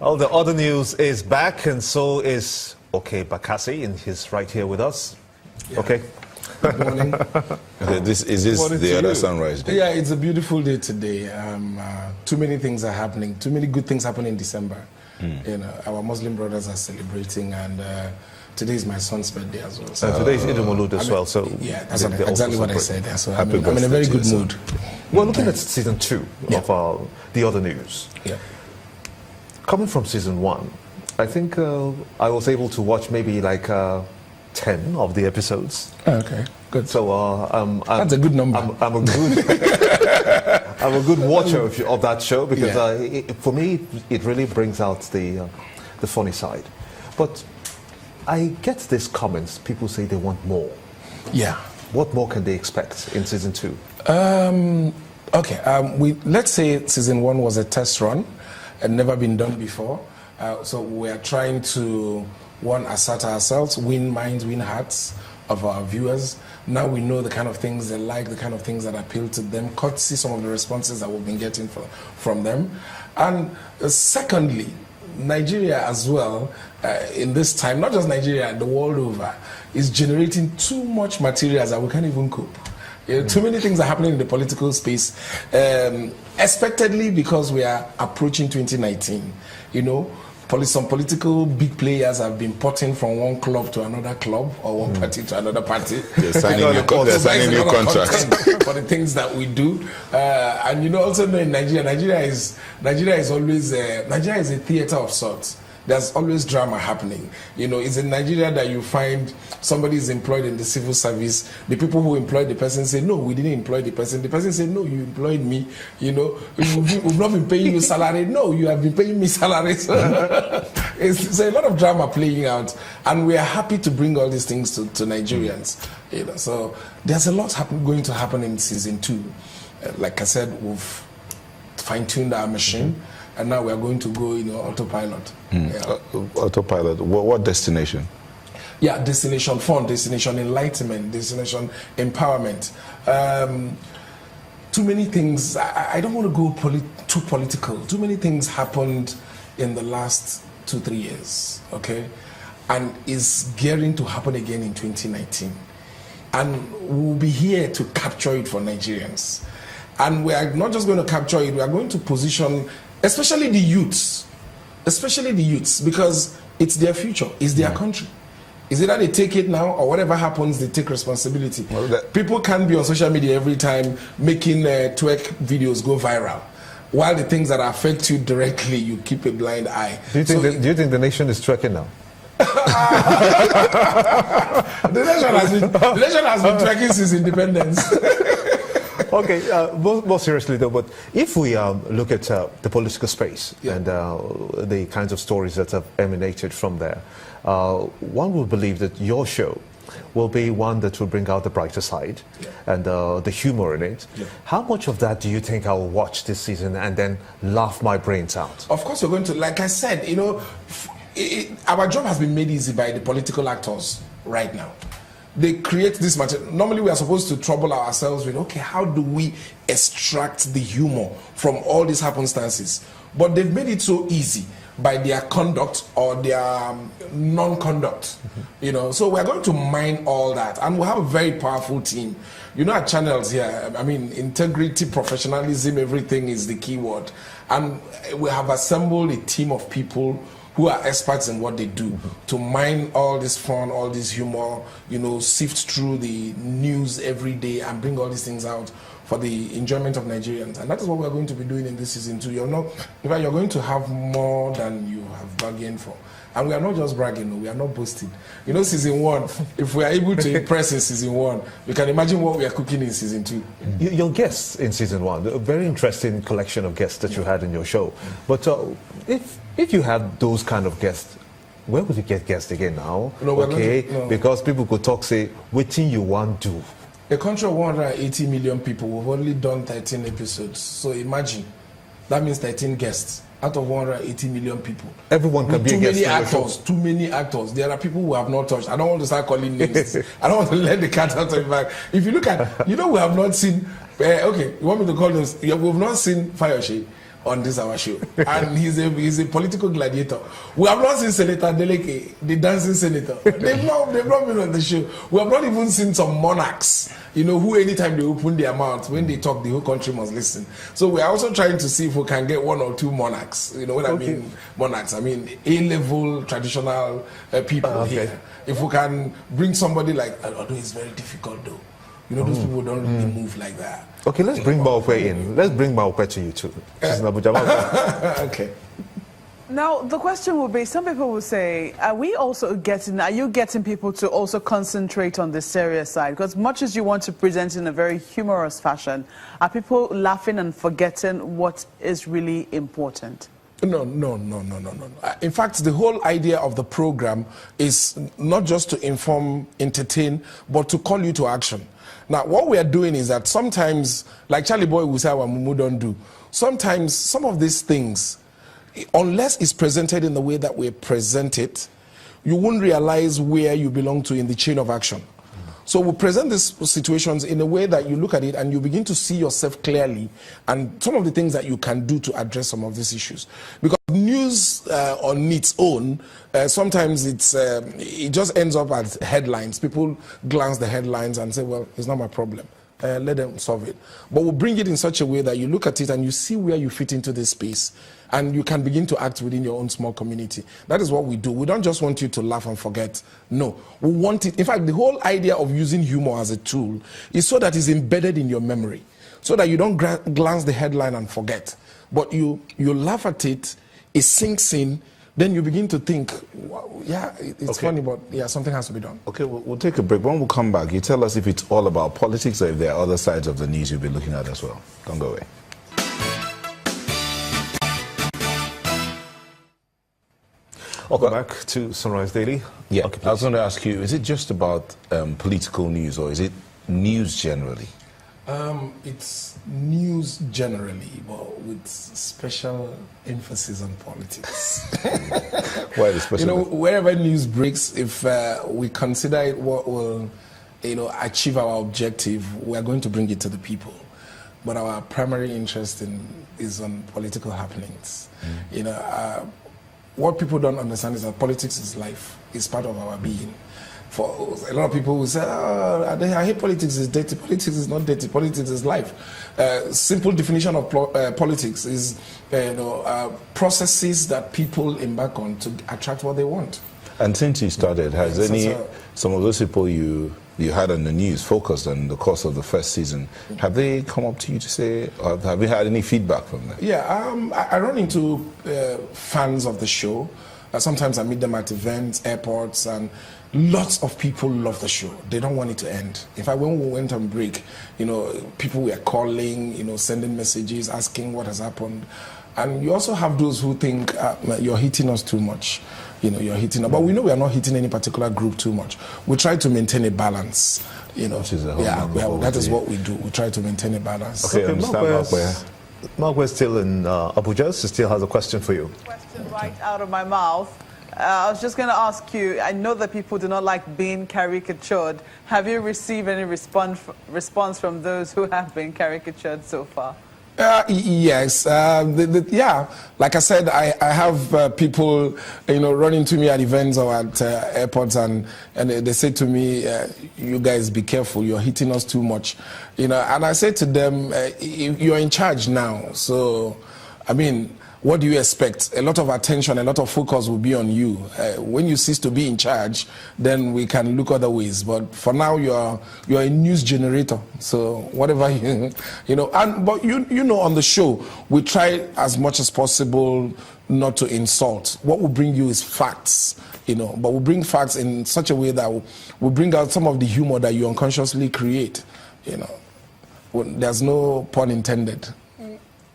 Well, the other news is back, and so is Okay Bakassi, and he's right here with us. Yeah. Okay. Good morning. Is this the other sunrise day? Yeah, it's a beautiful day today. Too many things are happening. Too many good things happen in December. You know, our Muslim brothers are celebrating, and today is my son's birthday as well. So today is Eid al-Mawlud as well. So yeah, that's exactly what I said. Yeah, so I'm in a very good mood. Well, looking at season 2 of The Other News. Yeah. Coming from season 1, I think I was able to watch maybe like 10 of the episodes. Oh, okay, good. So that's a good number. I'm a good I'm a good watcher of that show because for me it really brings out the funny side. But I get these comments. People say they want more. Yeah. What more can they expect in season 2? Okay. Let's say season 1 was a test run and never been done before. So we are trying to assert ourselves, win minds, win hearts of our viewers. Now we know the kind of things they like, the kind of things that appeal to them, courtesy some of the responses that we've been getting from them. And secondly, Nigeria as well, in this time, not just Nigeria, the world over, is generating too much materials that we can't even cope. Too many things are happening in the political space, expectedly because we are approaching 2019. You know, some political big players have been porting from one club to another club or one party to another party. They're signing new contracts for the things that we do. And you know, also know in Nigeria is always Nigeria is a theater of sorts. There's always drama happening. You know, it's in Nigeria that you find somebody is employed in the civil service. The people who employed the person say, no, we didn't employ the person. The person say, no, you employed me. You know, we've not been paying you salary. No, you have been paying me salary. So it's a lot of drama playing out. And we are happy to bring all these things to Nigerians. You know, so there's a lot going to happen in season 2. Like I said, we've fine-tuned our machine. And now we are going to go, autopilot. Yeah. Autopilot. What destination? Yeah, destination fun, destination enlightenment, destination empowerment. Too many things. I don't want to go too political. Too many things happened in the last 2-3 years. Okay, and is gearing to happen again in 2019. And we'll be here to capture it for Nigerians. And we are not just going to capture it. We are going to position. Especially the youths, because it's their future, it's their country. Is it that they take it now, or whatever happens, they take responsibility? Well, people can't be on social media every time making twerk videos go viral, while the things that affect you directly, you keep a blind eye. Do you think the nation is twerking now? The nation has been twerking since independence. Okay, more seriously though, but if we look at the political space and the kinds of stories that have emanated from there, one would believe that your show will be one that will bring out the brighter side and the humor in it. Yeah. How much of that do you think I will watch this season and then laugh my brains out? Of course, we're going to, like I said, our job has been made easy by the political actors right now. They create this material. Normally we are supposed to trouble ourselves with, okay, how do we extract the humor from all these happenstances? But they've made it so easy by their conduct or their non-conduct. So we're going to mine all that, and we have a very powerful team. Our channels here, I mean, integrity, professionalism, everything is the key word. And we have assembled a team of people who are experts in what they do to mine all this fun, all this humor, sift through the news every day and bring all these things out for the enjoyment of Nigerians. And that is what we're going to be doing in this season too. In fact, you're going to have more than you have bargained for. And we are not just bragging, we are not boasting. Season 1, if we are able to impress in season 1, you can imagine what we are cooking in season 2. Your guests in season 1, a very interesting collection of guests that you had in your show. But if you had those kind of guests, where would you get guests again now? Because people could talk, say, what thing you want to do? A country of 180 million people, we've only done 13 episodes. So imagine, that means 13 guests out of 180 million people. Everyone can be a guest. Too many actors. There are people who have not touched. I don't want to start calling names. I don't want to let the cat out of the bag. If you look at, we have not seen, you want me to call names? We've not seen Fayose. on this our show, and he's a political gladiator. We have not seen Senator Deleke, the dancing senator. They've not been on the show. We have not even seen some monarchs, who anytime they open their mouth, when they talk, the whole country must listen. So we are also trying to see if we can get one or two monarchs. You know what I mean? Monarchs. I mean A-level traditional people here. If we can bring somebody like, although it's very difficult though. Those people don't really move like that. Okay, let's bring Maokwe in. Let's bring Maokwe to you too. She's in Abuja. Okay. Now, the question would be, some people will say, are you getting people to also concentrate on the serious side? Because much as you want to present in a very humorous fashion, are people laughing and forgetting what is really important? No. In fact, the whole idea of the program is not just to inform, entertain, but to call you to action. Now, what we are doing is that sometimes, like Charlie Boy will say, our Mumu don't do, sometimes some of these things, unless it's presented in the way that we present it, you won't realize where you belong to in the chain of action. So we present these situations in a way that you look at it and you begin to see yourself clearly and some of the things that you can do to address some of these issues. Because news on its own, sometimes it just ends up as headlines. People glance the headlines and say, well, it's not my problem. Let them solve it. But we'll bring it in such a way that you look at it and you see where you fit into this space and you can begin to act within your own small community. That is what we do. We don't just want you to laugh and forget. No, we want it. In fact, the whole idea of using humor as a tool is so that it's embedded in your memory, so that you don't glance the headline and forget. But you laugh at it, it sinks in, then you begin to think, wow, yeah, it's funny, but yeah, something has to be done. Okay, we'll take a break. When we come back, you tell us if it's all about politics or if there are other sides of the news you'll be looking at as well. Don't go away. Welcome back to Sunrise Daily. Yeah, okay, I was going to ask you, is it just about political news or is it news generally? It's news generally, but with special emphasis on politics. Why the special? Wherever news breaks, if we consider it what will, achieve our objective, we are going to bring it to the people. But our primary interest is on political happenings. What people don't understand is that politics is life. It's part of our being. For a lot of people who say, I hate politics, it's dirty. Politics is not dirty. Politics is life. Simple definition of politics is processes that people embark on to attract what they want. And since you started, has some of those people you had on the news focused on the course of the first season, have they come up to you to say, or have you had any feedback from them? Yeah, I run into fans of the show. Sometimes I meet them at events, airports, and lots of people love the show. They don't want it to end. In fact, when we went on break, people were calling, sending messages, asking what has happened. And you also have those who think you're hitting us too much. You're hitting us. But we know we are not hitting any particular group too much. We try to maintain a balance. That is what we do. We try to maintain a balance. Okay, Maokwe is still in Abuja. She still has a question for you. Question right out of my mouth. I was just going to ask you, I know that people do not like being caricatured. Have you received any response from those who have been caricatured so far? Yes. Like I said, I have people, running to me at events or at airports, and they say to me, "You guys be careful. You're hitting us too much." And I say to them, "You're in charge now, so what do you expect? A lot of attention, a lot of focus will be on you. When you cease to be in charge, then we can look other ways. But for now, you're a news generator. So whatever but on the show, we try as much as possible not to insult. What we bring you is facts, but we bring facts in such a way that we bring out some of the humor that you unconsciously create. There's no pun intended.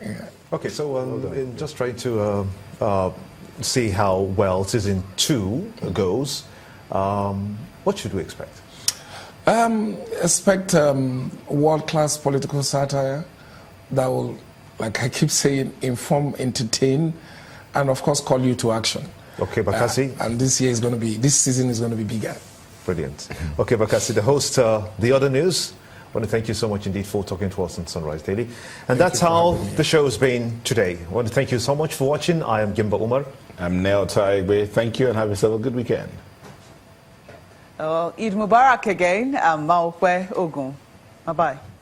Yeah. Okay, so in just trying to see how well Season 2 goes, what should we expect? Expect world-class political satire that will, like I keep saying, inform, entertain, and of course call you to action. Okay, Bakassi. And this season is going to be bigger. Brilliant. Okay, Bakassi, the host, The Other News. want to thank you so much indeed for talking to us on Sunrise Daily. And that's how the show's been today. I want to thank you so much for watching. I am Gimba Umar. I'm Neo Taigbe. Thank you and have yourself a good weekend. Eid Mubarak again. I'm Maokwe Ogun. Bye-bye.